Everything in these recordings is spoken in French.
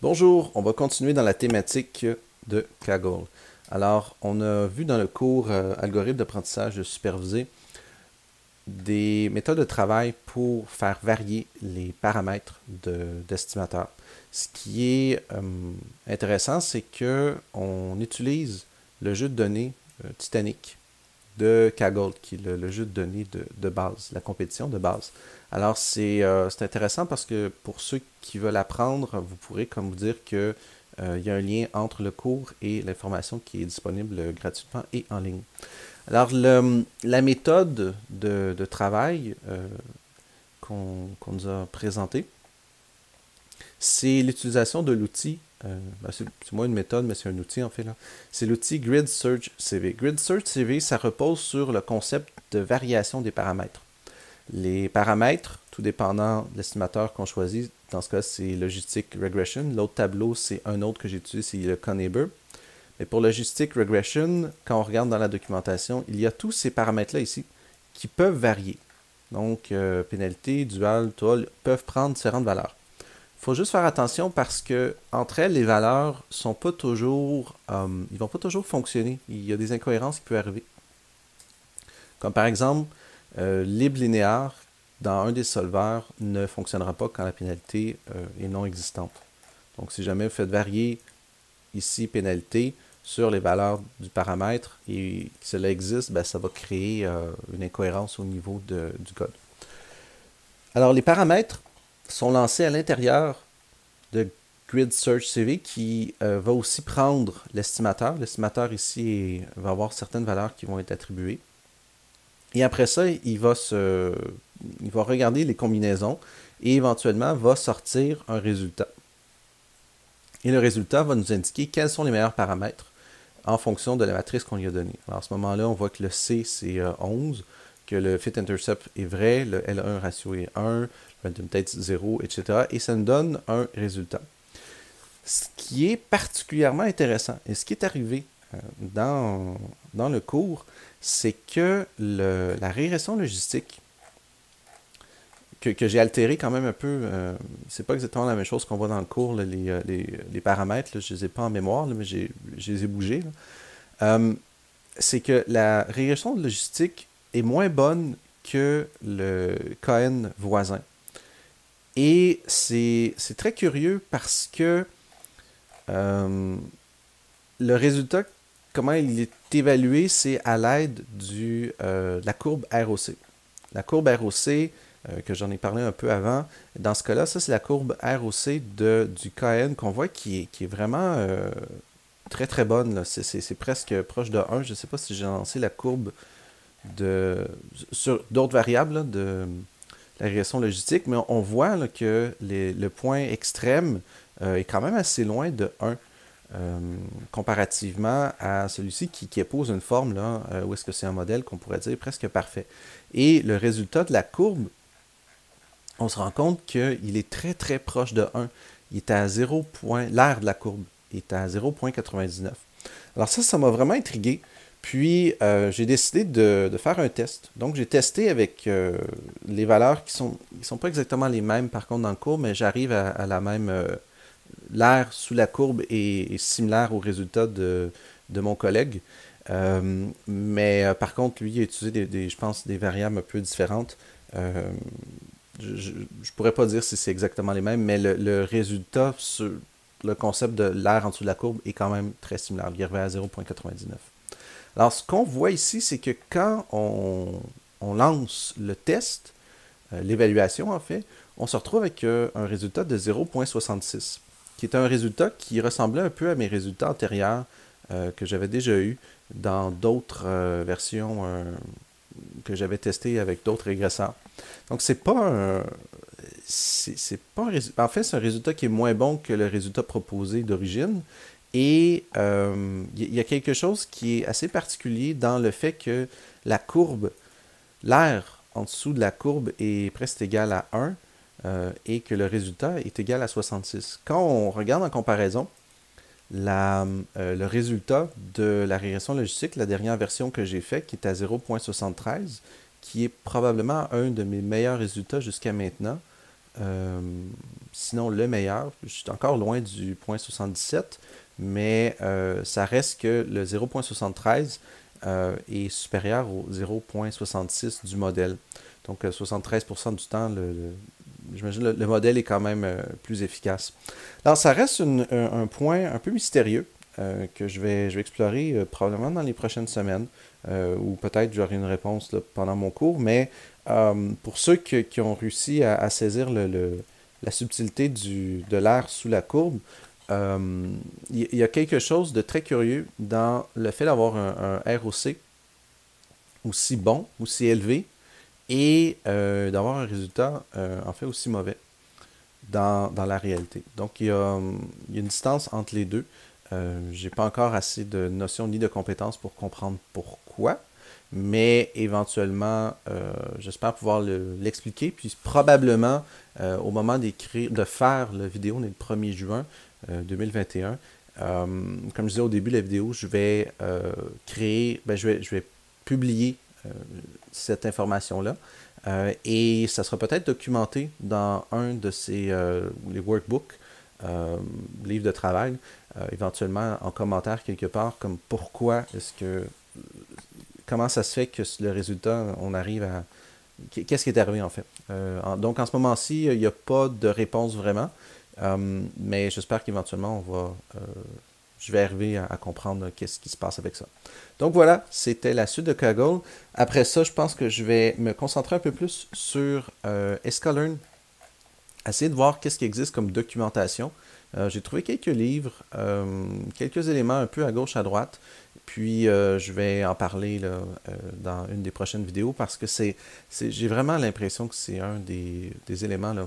Bonjour, on va continuer dans la thématique de Kaggle. Alors, on a vu dans le cours algorithme d'apprentissage supervisé des méthodes de travail pour faire varier les paramètres d'estimateur. Ce qui est intéressant, c'est que on utilise le jeu de données Titanic de Kaggle, qui est le jeu de données de base, la compétition de base. Alors, c'est intéressant parce que pour ceux qui veulent apprendre, vous pourrez comme vous dire que il y a un lien entre le cours et l'information qui est disponible gratuitement et en ligne. Alors, la méthode de travail qu'on nous a présentée, c'est l'utilisation de l'outil. C'est moins une méthode, mais c'est un outil en fait là. C'est l'outil Grid Search CV. Grid Search CV, ça repose sur le concept de variation des paramètres. Les paramètres, tout dépendant de l'estimateur qu'on choisit, dans ce cas, c'est Logistic Regression. L'autre tableau, c'est un autre que j'ai utilisé, c'est le Conaber. Mais pour Logistic Regression, quand on regarde dans la documentation, il y a tous ces paramètres-là ici qui peuvent varier. Donc, pénalité, dual, toll, peuvent prendre différentes valeurs. Il faut juste faire attention parce que entre elles, les valeurs sont pas toujours, ils vont pas toujours fonctionner. Il y a des incohérences qui peuvent arriver. Comme par exemple, lib linéaire dans un des solveurs ne fonctionnera pas quand la pénalité est non existante. Donc, si jamais vous faites varier ici pénalité sur les valeurs du paramètre et que cela existe, ben, ça va créer une incohérence au niveau du code. Alors, les paramètres sont lancés à l'intérieur de Grid Search CV qui va aussi prendre l'estimateur. L'estimateur ici va avoir certaines valeurs qui vont être attribuées. Et après ça, il va regarder les combinaisons et éventuellement va sortir un résultat. Et le résultat va nous indiquer quels sont les meilleurs paramètres en fonction de la matrice qu'on lui a donnée. Alors à ce moment-là, on voit que le C, c'est 11, que le fit intercept est vrai, le L1 ratio est 1, le random tête 0, etc. Et ça nous donne un résultat. Ce qui est particulièrement intéressant, et ce qui est arrivé dans le cours, c'est que la régression logistique, que j'ai altéré quand même un peu, c'est pas exactement la même chose qu'on voit dans le cours, là, les paramètres, là, je les ai pas en mémoire, là, mais je les ai bougés. C'est que la régression logistique est moins bonne que le KN voisin. Et c'est très curieux parce que le résultat, comment il est évalué, c'est à l'aide de la courbe ROC. La courbe ROC, que j'en ai parlé un peu avant, dans ce cas-là, ça c'est la courbe ROC du KN qu'on voit qui est vraiment très très bonne. C'est presque proche de 1. Je ne sais pas si j'ai lancé la courbe sur d'autres variables là, de la régression logistique, mais on voit là, que le point extrême est quand même assez loin de 1. Comparativement à celui-ci qui épouse une forme là, où est-ce que c'est un modèle qu'on pourrait dire presque parfait. Et le résultat de la courbe, on se rend compte qu'il est très très proche de 1. Il est à 0. L'aire de la courbe est à 0,99. Alors ça m'a vraiment intrigué. Puis j'ai décidé de faire un test. Donc j'ai testé avec les valeurs qui sont pas exactement les mêmes par contre dans le cours, mais j'arrive à la même l'aire sous la courbe est similaire au résultat de mon collègue. Mais par contre, lui, il a utilisé je pense, des variables un peu différentes. Je ne pourrais pas dire si c'est exactement les mêmes, mais le résultat sur le concept de l'aire en dessous de la courbe est quand même très similaire. Il revient à 0,99. Alors, ce qu'on voit ici, c'est que quand on lance le test, l'évaluation en fait, on se retrouve avec un résultat de 0,66, qui est un résultat qui ressemblait un peu à mes résultats antérieurs que j'avais déjà eu dans d'autres versions que j'avais testées avec d'autres régresseurs. Donc, c'est pas un résultat. En fait, c'est un résultat qui est moins bon que le résultat proposé d'origine. Et il y a quelque chose qui est assez particulier dans le fait que la courbe, l'aire en dessous de la courbe est presque égale à 1 et que le résultat est égal à 66. Quand on regarde en comparaison, le résultat de la régression logistique, la dernière version que j'ai faite, qui est à 0,73, qui est probablement un de mes meilleurs résultats jusqu'à maintenant, sinon le meilleur. Je suis encore loin du 0.77, mais ça reste que le 0.73 est supérieur au 0.66 du modèle. Donc 73% du temps, j'imagine le modèle est quand même plus efficace. Alors ça reste un point un peu mystérieux que je vais explorer probablement dans les prochaines semaines, ou peut-être j'aurai une réponse là, pendant mon cours, mais pour ceux qui ont réussi à saisir la subtilité de l'air sous la courbe, il y a quelque chose de très curieux dans le fait d'avoir un ROC aussi bon, aussi élevé, et d'avoir un résultat en fait aussi mauvais dans la réalité. Donc il y a une distance entre les deux. J'ai pas encore assez de notions ni de compétences pour comprendre pourquoi, mais éventuellement, j'espère pouvoir l'expliquer. Puis probablement, au moment de faire la vidéo, on est le 1er juin 2021. Comme je disais au début de la vidéo, je vais je vais publier cette information-là. Et ça sera peut-être documenté dans un de les workbooks, livres de travail, éventuellement en commentaire quelque part, comme comment ça se fait que le résultat, on arrive à... Qu'est-ce qui est arrivé en fait? Donc en ce moment-ci, il n'y a pas de réponse vraiment, mais j'espère qu'éventuellement je vais arriver à comprendre qu'est-ce qui se passe avec ça. Donc voilà, c'était la suite de Kaggle. Après ça, je pense que je vais me concentrer un peu plus sur Sklearn, essayer de voir qu'est-ce qui existe comme documentation. J'ai trouvé quelques livres, quelques éléments un peu à gauche, à droite, puis je vais en parler là, dans une des prochaines vidéos parce que j'ai vraiment l'impression que c'est un des éléments, là,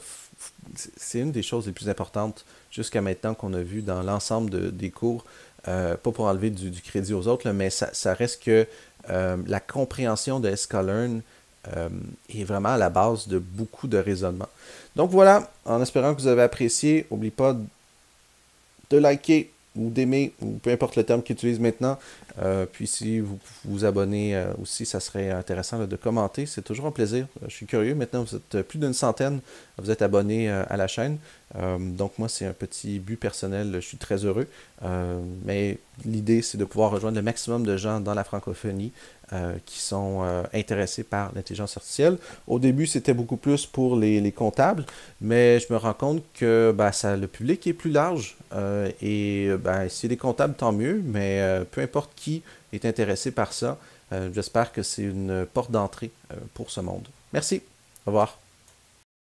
c'est une des choses les plus importantes jusqu'à maintenant qu'on a vu dans l'ensemble des cours. Pas pour enlever du crédit aux autres, là, mais ça reste que la compréhension de Sklearn est vraiment à la base de beaucoup de raisonnements. Donc voilà, en espérant que vous avez apprécié, n'oubliez pas de liker ou d'aimer, ou peu importe le terme qu'ils utilisent maintenant. Puis si vous vous abonnez aussi, ça serait intéressant là, de commenter. C'est toujours un plaisir. Je suis curieux. Maintenant, vous êtes plus d'une centaine. Vous êtes abonnés à la chaîne. Donc moi, c'est un petit but personnel. Je suis très heureux. Mais l'idée, c'est de pouvoir rejoindre le maximum de gens dans la francophonie qui sont intéressés par l'intelligence artificielle. Au début, c'était beaucoup plus pour les comptables, mais je me rends compte que le public est plus large. Et si les comptables, tant mieux, mais peu importe qui est intéressé par ça, j'espère que c'est une porte d'entrée pour ce monde. Merci. Au revoir.